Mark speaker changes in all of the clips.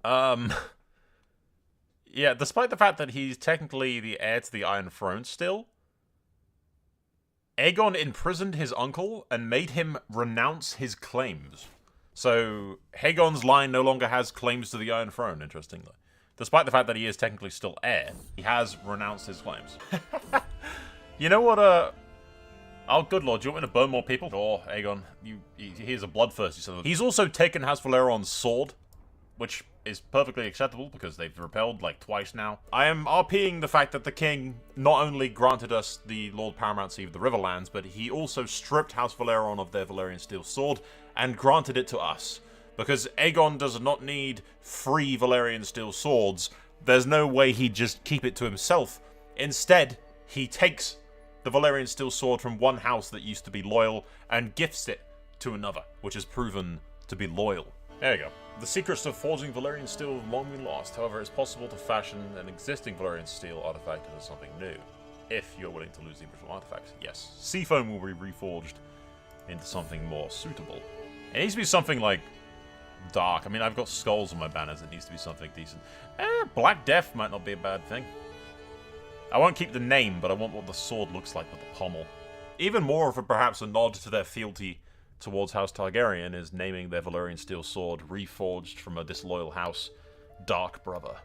Speaker 1: Yeah, despite the fact that he's technically the heir to the Iron Throne still, Aegon imprisoned his uncle and made him renounce his claims. So, Haegon's line no longer has claims to the Iron Throne, interestingly. Despite the fact that he is technically still heir, he has renounced his claims. You know what, oh, good lord, do you want me to burn more people? Oh, Aegon, he's a bloodthirsty son of a... He's also taken House Valeron's sword, which is perfectly acceptable because they've repelled like twice now. I am RPing the fact that the king not only granted us the Lord Paramountcy of the Riverlands, but he also stripped House Valeron of their Valyrian steel sword and granted it to us. Because Aegon does not need 3 Valyrian steel swords. There's no way he'd just keep it to himself. Instead, he takes the Valyrian steel sword from one house that used to be loyal and gifts it to another, which has proven to be loyal. There you go. The secrets of forging Valyrian steel have long been lost. However, it's possible to fashion an existing Valyrian steel artifact into something new. If you're willing to lose the original artifacts, yes. Seafoam will be reforged into something more suitable. It needs to be something like dark. I mean, I've got skulls on my banners. It needs to be something decent. Black Death might not be a bad thing. I won't keep the name, but I want what the sword looks like with the pommel. Even more of perhaps a nod to their fealty towards House Targaryen is naming their Valyrian steel sword, reforged from a disloyal house, Dark Brother,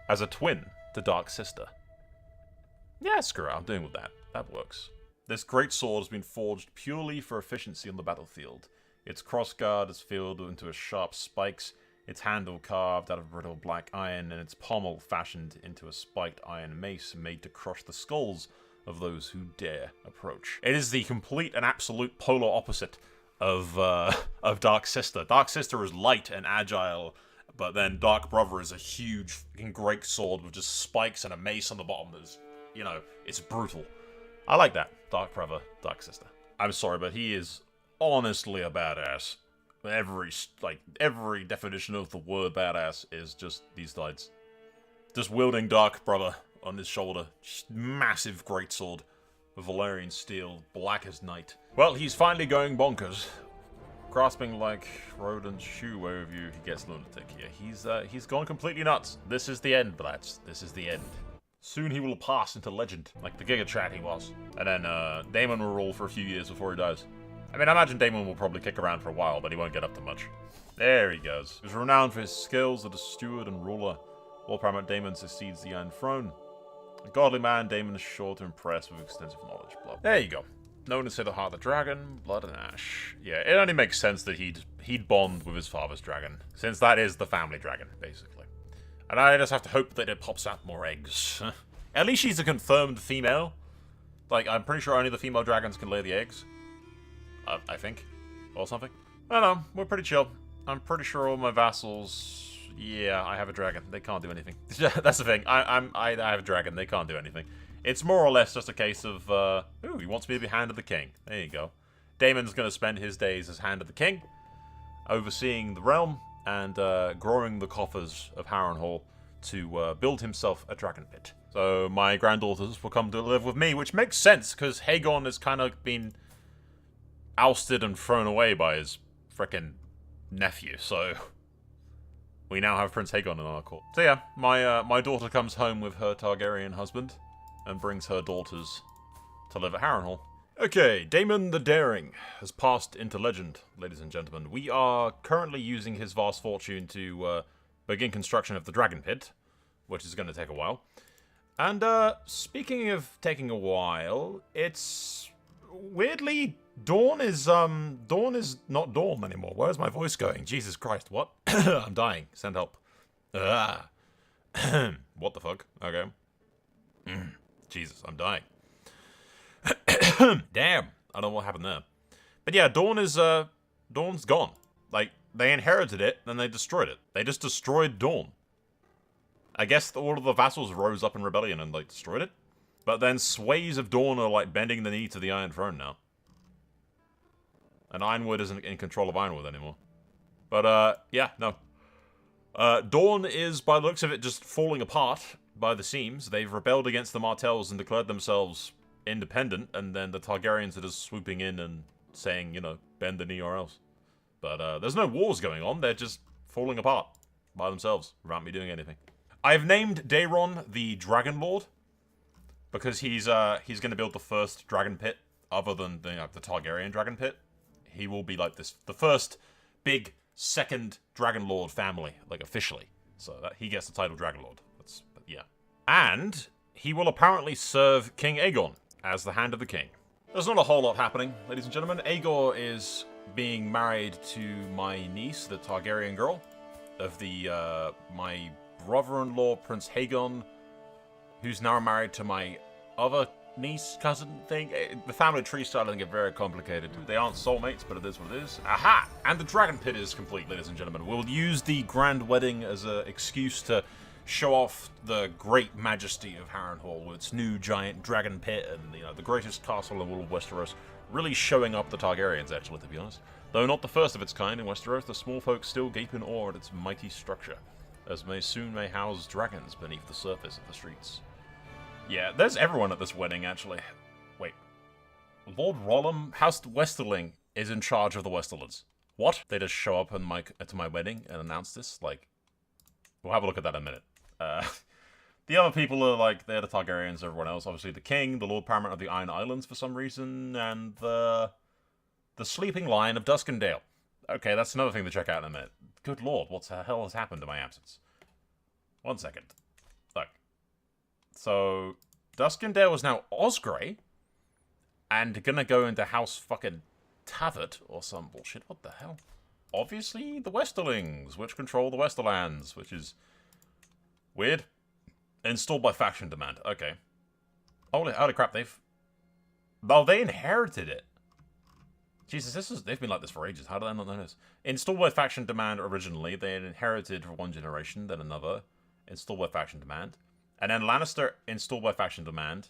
Speaker 1: as a twin to Dark Sister. Yeah, screw it, I'm doing with that. That works. This great sword has been forged purely for efficiency on the battlefield. Its crossguard is filled into a sharp spikes, its handle carved out of brittle black iron, and its pommel fashioned into a spiked iron mace made to crush the skulls of those who dare approach. It is the complete and absolute polar opposite of Dark Sister. Dark Sister is light and agile, but then Dark Brother is a huge fucking great sword with just spikes and a mace on the bottom that's, you know, it's brutal. I like that. Dark Brother, Dark Sister. I'm sorry, but he is honestly a badass. Every definition of the word badass is just these sides. Just wielding Dark Brother on his shoulder. Massive greatsword. Valyrian steel, black as night. Well, he's finally going bonkers. Grasping like rodent's shoe over you, he gets lunatic here. He's gone completely nuts. This is the end, lads. This is the end. Soon he will pass into legend, like the Giga Chat he was. And then Daemon will rule for a few years before he dies. I mean, I imagine Daemon will probably kick around for a while, but he won't get up to much. There he goes. He's renowned for his skills as a steward and ruler. Lord Paramount Daemon succeeds the Iron Throne. A godly man, Daemon is sure to impress with extensive knowledge. Blah. There you go. Known as the Heart of the Dragon, Blood and Ash. Yeah, it only makes sense that he'd bond with his father's dragon, since that is the family dragon, basically. And I just have to hope that it pops out more eggs. At least she's a confirmed female. Like, I'm pretty sure only the female dragons can lay the eggs. I think. Or something. I don't know, we're pretty chill. I'm pretty sure all my vassals... Yeah, I have a dragon. They can't do anything. That's the thing. I have a dragon. They can't do anything. It's more or less just a case of, ooh, he wants me to be Hand of the King. There you go. Daemon's going to spend his days as Hand of the King, overseeing the realm, and growing the coffers of Harrenhal to build himself a dragon pit. So my granddaughters will come to live with me, which makes sense, because Haegon has kind of been ousted and thrown away by his frickin' nephew, so... We now have Prince Haegon in our court. So yeah, my daughter comes home with her Targaryen husband and brings her daughters to live at Harrenhal. Okay, Daemon the Daring has passed into legend, ladies and gentlemen. We are currently using his vast fortune to begin construction of the Dragon Pit, which is going to take a while. And speaking of taking a while, it's weirdly Dawn is not Dawn anymore. Where's my voice going? Jesus Christ, what? I'm dying. Send help. What the fuck? Okay. Jesus, I'm dying. Damn. I don't know what happened there. But yeah, Dawn's gone. Like, they inherited it, then they destroyed it. They just destroyed Dawn. I guess all of the vassals rose up in rebellion and, like, destroyed it. But then sways of Dawn are, like, bending the knee to the Iron Throne now. And Ironwood isn't in control of Ironwood anymore. But, yeah, no. Dawn is, by the looks of it, just falling apart by the seams. They've rebelled against the Martells and declared themselves independent, and then the Targaryens are just swooping in and saying, you know, bend the knee or else. But, there's no wars going on, they're just falling apart. by themselves, without me doing anything. I've named Daeron the Dragonlord, because he's going to build the first dragon pit, other than the Targaryen dragon pit. He will be like the first big second Dragonlord family, like officially. So that he gets the title Dragonlord. Yeah. And he will apparently serve King Aegon as the Hand of the King. There's not a whole lot happening, ladies and gentlemen. Aegor is being married to my niece, the Targaryen girl, of my brother-in-law, Prince Haegon, who's now married to my other niece, cousin thing. The family tree starting to get very complicated. They aren't soulmates, but it is what it is. Aha! And the dragon pit is complete, ladies and gentlemen. We'll use the grand wedding as an excuse to show off the great majesty of Harrenhal with its new giant dragon pit and, you know, the greatest castle in all of Westeros. Really showing up the Targaryens, actually, to be honest. Though not the first of its kind in Westeros, the small folk still gape in awe at its mighty structure, as soon may house dragons beneath the surface of the streets. Yeah, there's everyone at this wedding, actually. Wait. Lord Rollum, House Westerling, is in charge of the Westerlands. What? They just show up to my wedding and announce this? Like, we'll have a look at that in a minute. The other people are like, they're the Targaryens, everyone else. Obviously the king, the Lord Paramount of the Iron Islands for some reason, and the Sleeping Lion of Duskendale. Okay, that's another thing to check out in a minute. Good lord, what the hell has happened in my absence? 1 second. Look. So, Duskendale is now Osgrey, and gonna go into House fucking Tavert or some bullshit. What the hell? Obviously, the Westerlings, which control the Westerlands, which is weird. Installed by faction demand. Okay. Holy crap, they inherited it. Jesus, they've been like this for ages. How did I not know this? Installed by faction demand originally. They had inherited for one generation, then another. Installed by faction demand. And then Lannister installed by faction demand.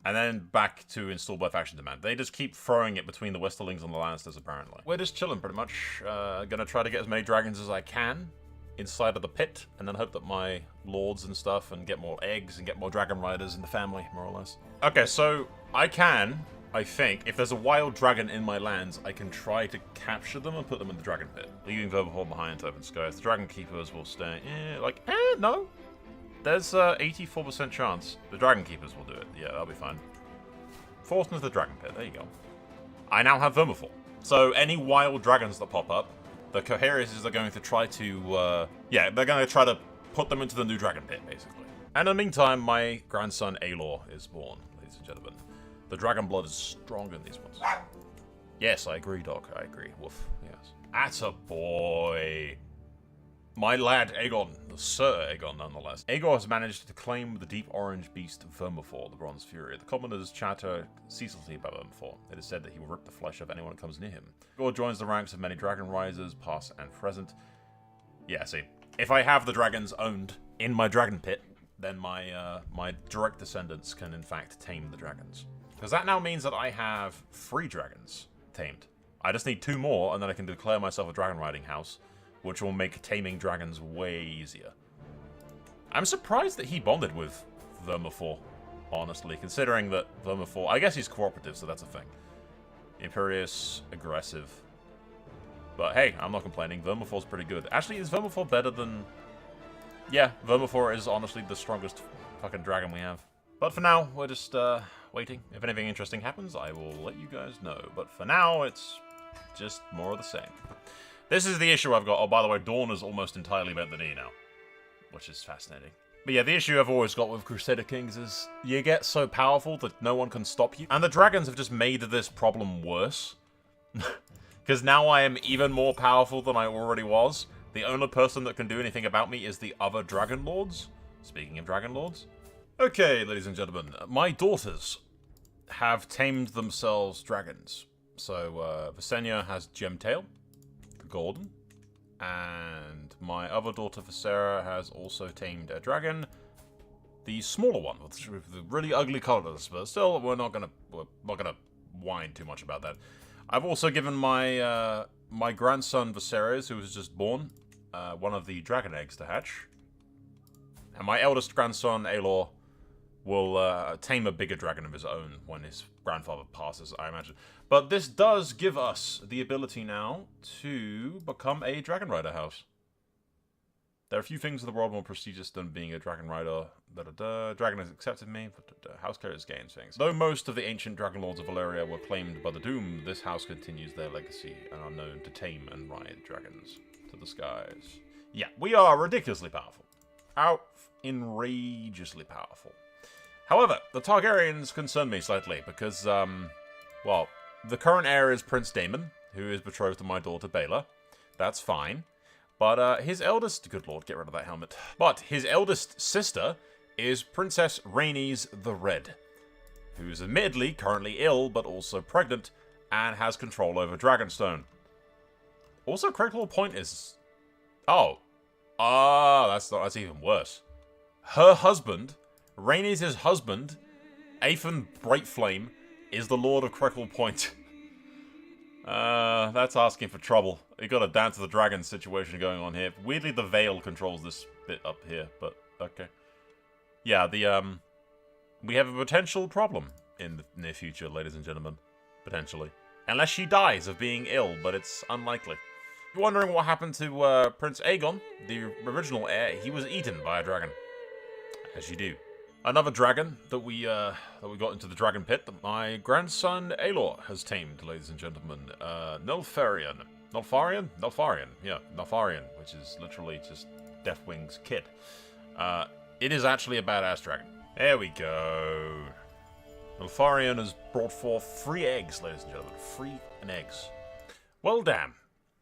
Speaker 1: And then back to installed by faction demand. They just keep throwing it between the Westerlings and the Lannisters, apparently. We're just chilling, pretty much. Gonna try to get as many dragons as I can inside of the pit, and then hope that my lords and stuff, and get more eggs, and get more dragon riders in the family, more or less. Okay, so I think, if there's a wild dragon in my lands, I can try to capture them and put them in the dragon pit, leaving Vermihor behind to open skies. The dragon keepers will stay, no. There's a 84% chance. The dragon keepers will do it. Yeah, that'll be fine. Force into the dragon pit, there you go. I now have Vermihor. So any wild dragons that pop up, the Qoherys are going to try to, they're going to try to put them into the new dragon pit, basically. And in the meantime, my grandson Aegor is born, ladies and gentlemen. The dragon blood is stronger in these ones. Yes, I agree, Doc. I agree. Woof. Yes. Attaboy. My lad Aegon, Sir Aegon, nonetheless. Aegor has managed to claim the deep orange beast Vermihor, the Bronze Fury. The commoners chatter ceaselessly about Vermihor. It is said that he will rip the flesh off anyone who comes near him. Aegor joins the ranks of many dragon risers, past and present. Yeah, see, if I have the dragons owned in my dragon pit, then my my direct descendants can in fact tame the dragons. Because that now means that I have 3 dragons tamed. I just need 2 more, and then I can declare myself a dragon riding house, which will make taming dragons way easier. I'm surprised that he bonded with Vermihor, honestly, considering that Vermihor... I guess he's cooperative, so that's a thing. Imperious, aggressive. But hey, I'm not complaining. Vermihor's pretty good. Actually, is Vermihor better than... Yeah, Vermihor is honestly the strongest fucking dragon we have. But for now, we're just waiting. If anything interesting happens, I will let you guys know. But for now, it's just more of the same. This is the issue I've got. Oh, by the way, Dawn is almost entirely bent the knee now, which is fascinating. But yeah, the issue I've always got with Crusader Kings is you get so powerful that no one can stop you. And the dragons have just made this problem worse. Because now I am even more powerful than I already was. The only person that can do anything about me is the other Dragonlords. Speaking of Dragonlords. Okay, ladies and gentlemen, my daughters have tamed themselves dragons. So, Visenya has Gemtail, the golden, and my other daughter Visera has also tamed a dragon, the smaller one with the really ugly colors. But still, we're not gonna whine too much about that. I've also given my my grandson Viserys, who was just born, one of the dragon eggs to hatch, and my eldest grandson Aelor will tame a bigger dragon of his own when his grandfather passes, I imagine. But this does give us the ability now to become a Dragon Rider house. There are a few things in the world more prestigious than being a dragon rider. Dragon has accepted me. House carriers gains things. Though most of the ancient Dragonlords of Valyria were claimed by the Doom, this house continues their legacy and are known to tame and ride dragons to the skies. Yeah, we are ridiculously powerful. Outrageously powerful. However, the Targaryens concern me slightly because, well, the current heir is Prince Daemon, who is betrothed to my daughter Baela. That's fine. But his eldest... Good lord, get rid of that helmet. But his eldest sister is Princess Rhaenys the Red, who's admittedly currently ill, but also pregnant, and has control over Dragonstone. Also, Critical Point is... Oh. That's even worse. Her husband, Rhaenys' husband, Aethan Brightflame, is the Lord of Critical Point. That's asking for trouble. You got a Dance of the Dragon situation going on here. Weirdly, the Veil controls this bit up here, but okay. Yeah, we have a potential problem in the near future, ladies and gentlemen. Potentially. Unless she dies of being ill, but it's unlikely. If you're wondering what happened to Prince Aegon, the original heir, he was eaten by a dragon. As you do. Another dragon that we got into the dragon pit that my grandson Aegor has tamed, ladies and gentlemen. Nilfarian. Yeah, Nilfarian, which is literally just Deathwing's kid. It is actually a badass dragon. There we go. Nilfarian has brought forth 3 eggs, ladies and gentlemen. 3 eggs. Well, damn.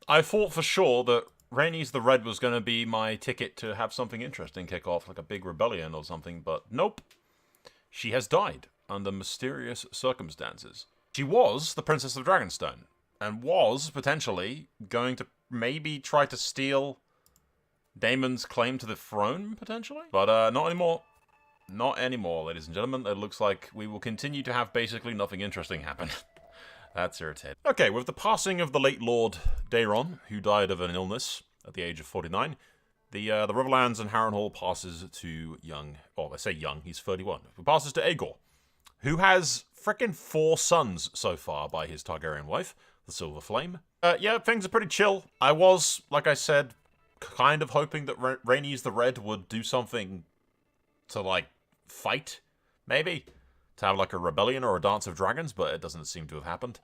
Speaker 1: I thought for sure that Rhaenys the Red was going to be my ticket to have something interesting kick off, like a big rebellion or something, but nope. She has died under mysterious circumstances. She was the Princess of Dragonstone, and was, potentially, going to maybe try to steal Daemon's claim to the throne, potentially? But, not anymore. Not anymore, ladies and gentlemen. It looks like we will continue to have basically nothing interesting happen. That's irritating. Okay, with the passing of the late Lord Daeron, who died of an illness at the age of 49, the Riverlands and Harrenhal passes to young... Oh, I say young, he's 31. It passes to Aegor, who has frickin' 4 sons so far by his Targaryen wife, the Silver Flame. Yeah, things are pretty chill. I was, like I said, kind of hoping that Rhaenys the Red would do something to, like, fight, maybe? To have, like, a rebellion or a dance of dragons, but it doesn't seem to have happened.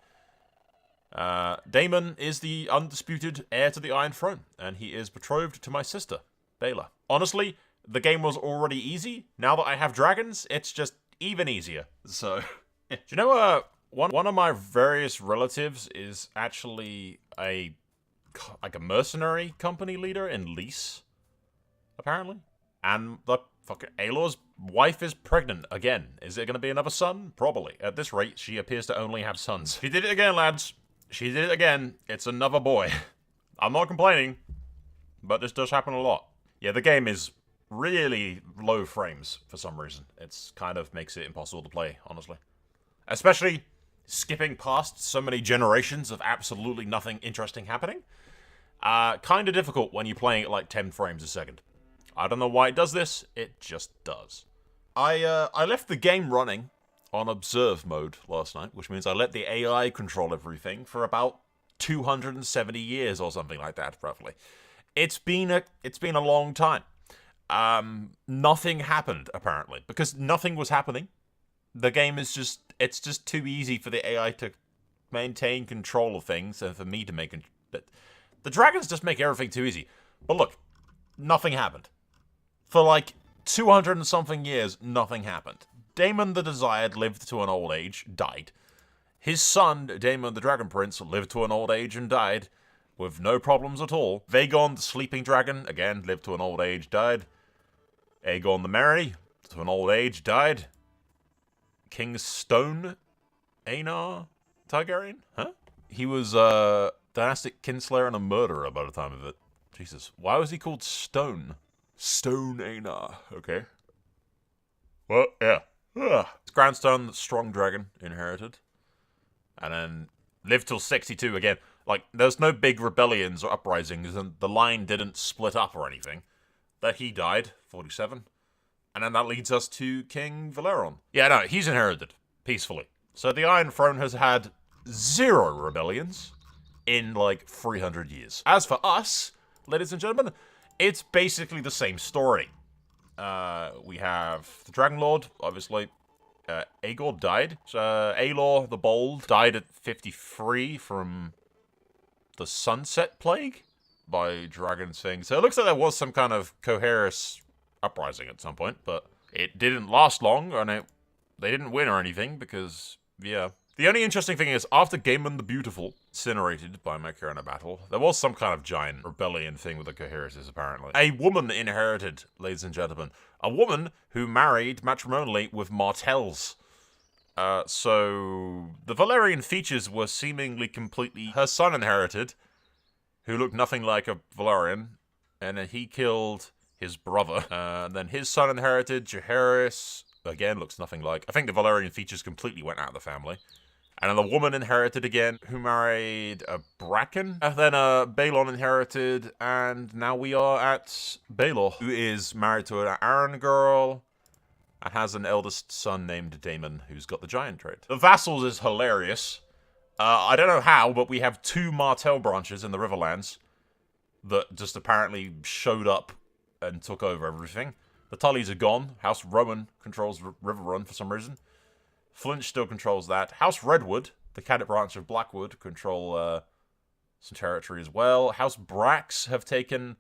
Speaker 1: Daemon is the undisputed heir to the Iron Throne, and he is betrothed to my sister, Baela. Honestly, the game was already easy. Now that I have dragons, it's just even easier. So, yeah. Do you know, one of my various relatives is actually a mercenary company leader in Lys, apparently. And the fucking Aelor's wife is pregnant again. Is it going to be another son? Probably. At this rate, she appears to only have sons. She did it again, lads. She did it again. It's another boy. I'm not complaining, but this does happen a lot. Yeah, the game is really low frames for some reason. It's kind of makes it impossible to play, honestly. Especially skipping past so many generations of absolutely nothing interesting happening. Kind of difficult when you're playing at like 10 frames a second. I don't know why it does this, it just does. I left the game running on observe mode last night, which means I let the AI control everything for about 270 years or something like that, roughly. It's been a long time. Nothing happened, apparently, because nothing was happening. The game is it's just too easy for the AI to maintain control of things and for me to make it. The dragons just make everything too easy. But look, nothing happened. For like 200 and something years, nothing happened. Daemon the Desired lived to an old age, died. His son, Daemon the Dragon Prince, lived to an old age and died, with no problems at all. Vaegon the Sleeping Dragon, again, lived to an old age, died. Aegon the Merry, to an old age, died. King Stone, Aenar Targaryen? Huh? He was a dynastic kinslayer and a murderer by the time of it. Jesus, why was he called Stone? Stone Aenar, okay. Well, yeah. His grandson, the Strong Dragon, inherited. And then lived till 62 again. Like, there's no big rebellions or uprisings, and the line didn't split up or anything. That he died, 47. And then that leads us to King Valerion. Yeah, no, he's inherited, peacefully. So the Iron Throne has had 0 rebellions in, like, 300 years. As for us, ladies and gentlemen, it's basically the same story. We have the Dragonlord, obviously. Aegor died. Aelor the Bold died at 53 from the Sunset Plague by Dragon Thing. So it looks like there was some kind of Qoherys uprising at some point, but it didn't last long, and they didn't win or anything, because, yeah. The only interesting thing is, after Daemon the Beautiful incinerated by Mercury in a battle, there was some kind of giant rebellion thing with the Qoherys, apparently. A woman inherited, ladies and gentlemen. A woman who married matrimonially with Martells. So the Valerian features were seemingly completely... Her son inherited, who looked nothing like a Valerian, and then he killed his brother. And then his son inherited, Qoherys, again, looks nothing like... I think the Valerian features completely went out of the family. And then the woman inherited again, who married a Bracken. And then Balon inherited, and now we are at Baelor, who is married to an Arryn girl, and has an eldest son named Daemon, who's got the giant trait. The vassals is hilarious. I don't know how, but we have 2 Martell branches in the Riverlands that just apparently showed up and took over everything. The Tullys are gone. House Rowan controls Riverrun for some reason. Flinch still controls that. House Redwood, the Cadet branch of Blackwood, control some territory as well. House Brax have taken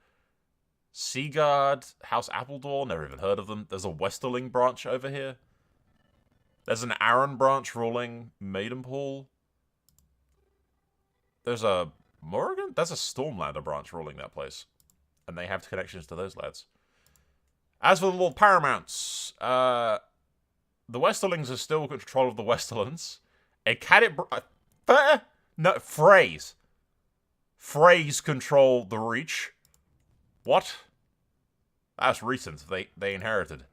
Speaker 1: Seaguard. House Appledore, never even heard of them. There's a Westerling branch over here. There's an Arryn branch ruling Maidenpool. There's a Morrigan? That's a Stormlander branch ruling that place. And they have connections to those lads. As for the Lord Paramounts, the Westerlings are still in control of the Westerlands. A Cadet... No, Freys. Freys control the Reach. What? That's recent. They inherited.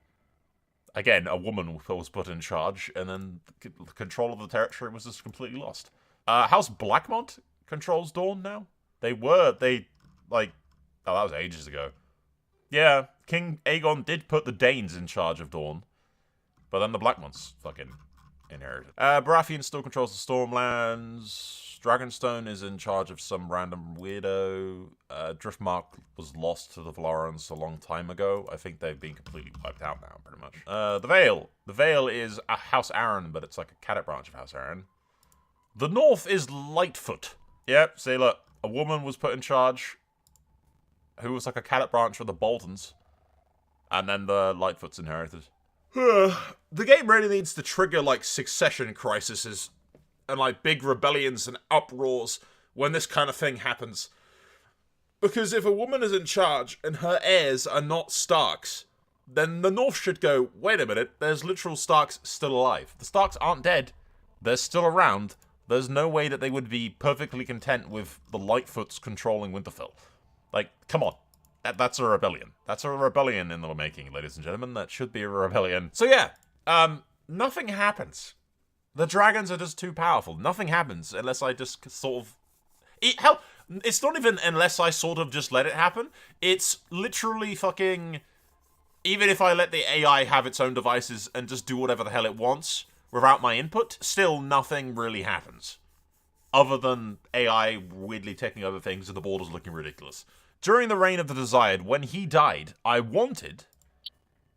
Speaker 1: Again, a woman was put in charge, and then the control of the territory was just completely lost. House Blackmont controls Dawn now. Oh, that was ages ago. Yeah, King Aegon did put the Danes in charge of Dawn. But then the Blackmonts fucking inherited. Baratheon still controls the Stormlands. Dragonstone is in charge of some random weirdo. Driftmark was lost to the Valorans a long time ago. I think they've been completely wiped out now, pretty much. The Vale. The Vale is a House Arryn, but it's like a Cadet branch of House Arryn. The North is Lightfoot. Yep, see, look. A woman was put in charge who was like a Cadet branch of the Boltons. And then the Lightfoot's inherited. The game really needs to trigger, like, succession crises and, like, big rebellions and uproars when this kind of thing happens. Because if a woman is in charge and her heirs are not Starks, then the North should go, wait a minute, there's literal Starks still alive. The Starks aren't dead. They're still around. There's no way that they would be perfectly content with the Lightfoots controlling Winterfell. Like, come on. That's a rebellion. That's a rebellion in the making, ladies and gentlemen. That should be a rebellion. So yeah, nothing happens. The dragons are just too powerful. Nothing happens unless I just sort of... Hell, it's not even unless I sort of just let it happen. It's literally fucking... Even if I let the AI have its own devices and just do whatever the hell it wants without my input, still nothing really happens. Other than AI weirdly taking over things and the borders looking ridiculous. During the reign of the Desired, when he died, I wanted...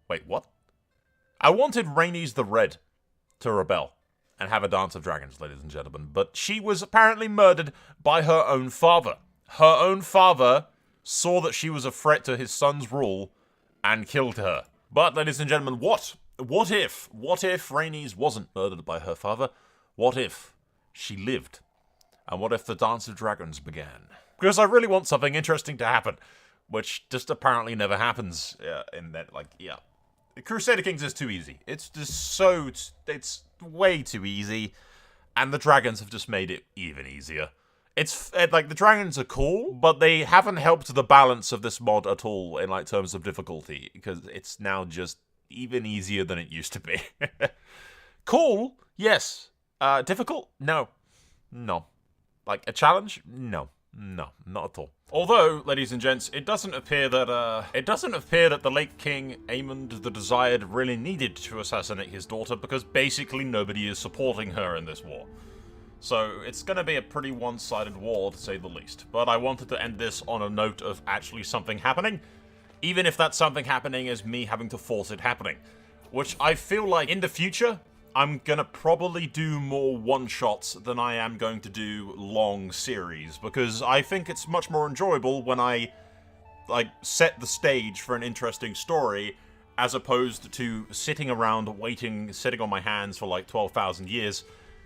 Speaker 1: Wait, what? I wanted Rhaenys the Red to rebel and have a dance of dragons, ladies and gentlemen. But she was apparently murdered by her own father. Her own father saw that she was a threat to his son's rule and killed her. But, ladies and gentlemen, what? What if Rhaenys wasn't murdered by her father? What if she lived? And what if the Dance of Dragons began? Because I really want something interesting to happen, which just apparently never happens in that, like, yeah. Crusader Kings is too easy. It's just it's way too easy, and the dragons have just made it even easier. Like, the dragons are cool, but they haven't helped the balance of this mod at all in, like, terms of difficulty, because it's now just even easier than it used to be. Cool? Yes. Difficult? No. No. Like, a challenge? No. No, not at all. Although, ladies and gents, it doesn't appear that the late king, Daemon the Desired, really needed to assassinate his daughter, because basically nobody is supporting her in this war. So it's going to be a pretty one-sided war, to say the least. But I wanted to end this on a note of actually something happening, even if that something happening is me having to force it happening. Which I feel like in the future, I'm going to probably do more one-shots than I am going to do long series, because I think it's much more enjoyable when I, like, set the stage for an interesting story, as opposed to sitting around waiting, sitting on my hands for like 12,000 years,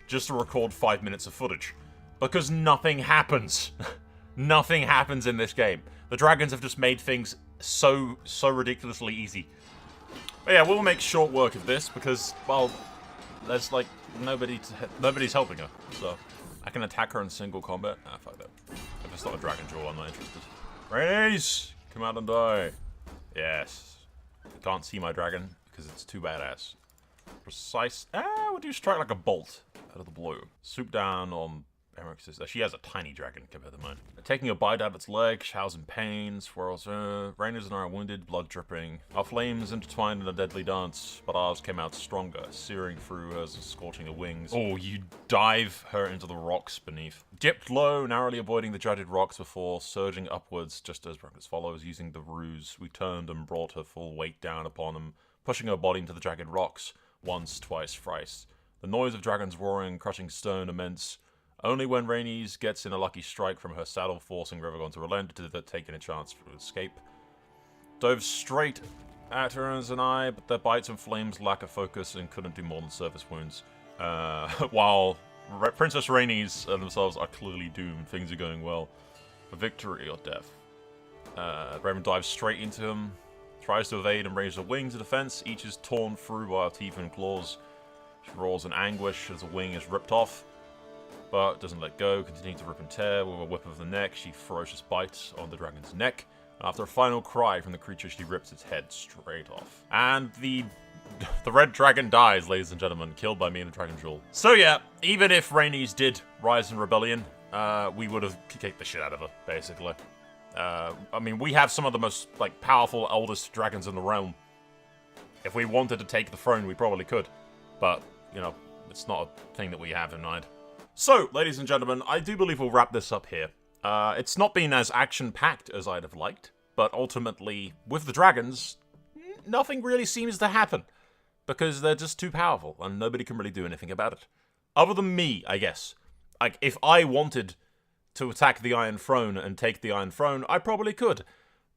Speaker 1: just to record 5 minutes of footage. Because nothing happens. Nothing happens in this game. The dragons have just made things so ridiculously easy. But yeah, we'll make short work of this, because, well, there's like, nobody's helping her. So, I can attack her in single combat. Ah, fuck that. If it's not a dragon jaw, I'm not interested. Rhaenys! Come out and die. Yes. Can't see my dragon, because it's too badass. Precise. Would you strike like a bolt out of the blue? Swoop down on Eric's. She has a tiny dragon compared to mine. Taking a bite out of its leg, shouts in pain, swirls. Rhaenys and I are wounded, blood dripping. Our flames intertwined in a deadly dance, but ours came out stronger, searing through hers and scorching the wings. Oh, you dive her into the rocks beneath. Dipped low, narrowly avoiding the jagged rocks before surging upwards, just as follows. Using the ruse, we turned and brought her full weight down upon him, pushing her body into the jagged rocks. Once, twice, thrice. The noise of dragons roaring, crushing stone immense. Only when Rhaenys gets in a lucky strike from her saddle, forcing Rivergon to relent, did it taking a chance to escape. Dove straight at her and I, but their bites and flames lack a focus and couldn't do more than surface wounds. While Princess Rhaenys and themselves are clearly doomed, things are going well. Victory or death. Raven dives straight into him, tries to evade and raise her wings in defense. Each is torn through by her teeth and claws. She roars in anguish as a wing is ripped off, but doesn't let go, continuing to rip and tear. With a whip of the neck, she ferocious bites on the dragon's neck. After a final cry from the creature, she rips its head straight off. And the red dragon dies, ladies and gentlemen, killed by me and the dragon jewel. So yeah, even if Rhaenys did rise in rebellion, we would have kicked the shit out of her, basically. I mean, we have some of the most, like, powerful, oldest dragons in the realm. If we wanted to take the throne, we probably could. But, you know, it's not a thing that we have in mind. So, ladies and gentlemen, I do believe we'll wrap this up here. It's not been as action-packed as I'd have liked, but ultimately, with the dragons, nothing really seems to happen. Because they're just too powerful, and nobody can really do anything about it. Other than me, I guess. Like, if I wanted to attack the Iron Throne and take the Iron Throne, I probably could.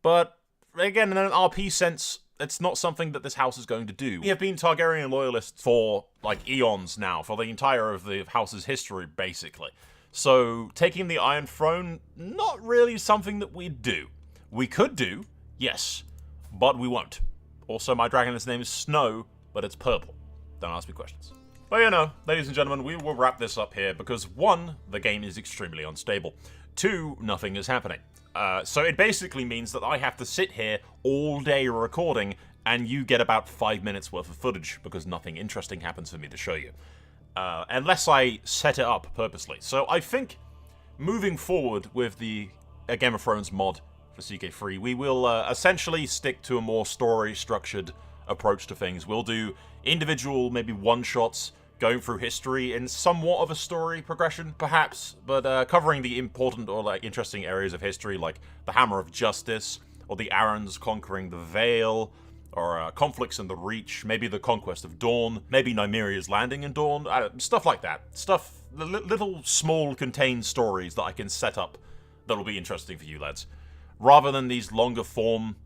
Speaker 1: But, again, in an RP sense, it's not something that this house is going to do. We have been Targaryen loyalists for, like, eons now, for the entire of the house's history, basically. So, taking the Iron Throne, not really something that we'd do. We could do, yes, but we won't. Also, my dragon's name is Snow, but it's purple. Don't ask me questions. But you know, ladies and gentlemen, we will wrap this up here because 1, the game is extremely unstable. 2, nothing is happening. So it basically means that I have to sit here all day recording and you get about 5 minutes worth of footage because nothing interesting happens for me to show you. Unless I set it up purposely. So I think moving forward with the Game of Thrones mod for CK3, we will essentially stick to a more story-structured approach to things. We'll do individual, maybe one-shots, going through history in somewhat of a story progression, perhaps, but covering the important or like interesting areas of history, like the Hammer of Justice, or the Arryns conquering the Vale, or conflicts in the Reach, maybe the conquest of Dorne, maybe Nymeria's landing in Dorne, stuff like that. Little small contained stories that I can set up that'll be interesting for you lads. Rather than these longer form,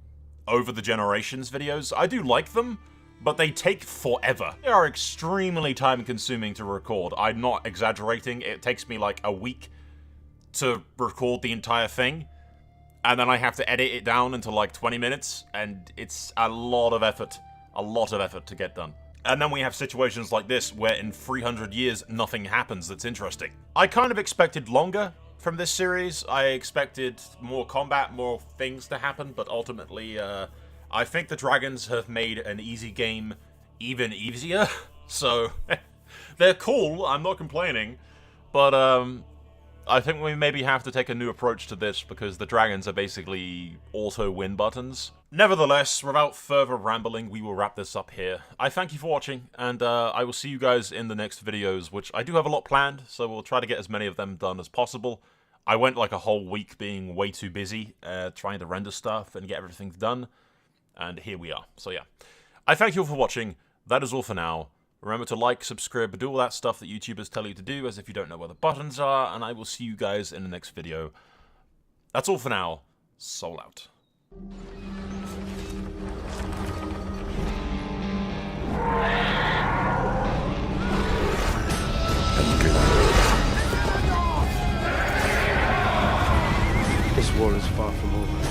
Speaker 1: over the generations videos. I do like them, but they take forever. They are extremely time consuming to record. I'm not exaggerating. It takes me like a week to record the entire thing, and then I have to edit it down into like 20 minutes, and it's a lot of effort. A lot of effort to get done. And then we have situations like this, where in 300 years, nothing happens that's interesting. I kind of expected longer from this series. I expected more combat, more things to happen, but ultimately, I think the dragons have made an easy game even easier. So, they're cool, I'm not complaining, but, I think we maybe have to take a new approach to this because the dragons are basically auto-win buttons. Nevertheless, without further rambling, we will wrap this up here. I thank you for watching, and I will see you guys in the next videos, which I do have a lot planned, so we'll try to get as many of them done as possible. I went like a whole week being way too busy trying to render stuff and get everything done, and here we are. So yeah, I thank you all for watching. That is all for now. Remember to like, subscribe, do all that stuff that YouTubers tell you to do as if you don't know where the buttons are, and I will see you guys in the next video. That's all for now. Soul out.
Speaker 2: This war is far from over.